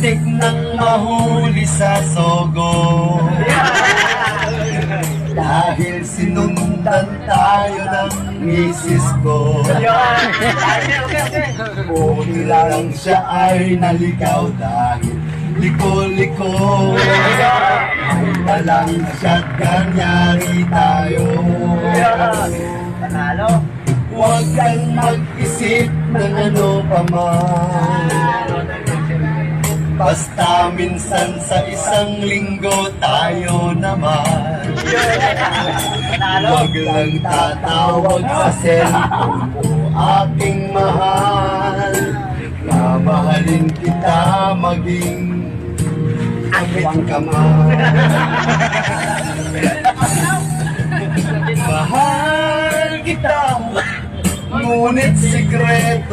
Muntik nang mahuli sa sogo. Dahil sinundan tayo ng misis ko. Buti lang siya ay naligaw dahil liko-liko. Ay talang shotgun, yari tayo. Panalo. Huwag kang mag-isip ng ano pa man. Basta minsan sa isang linggo tayo naman. Huwag lang tatawag sa cellphone ko, aking mahal. Mamahalin kita maging akit ka man. Mahal kita, ngunit sikreto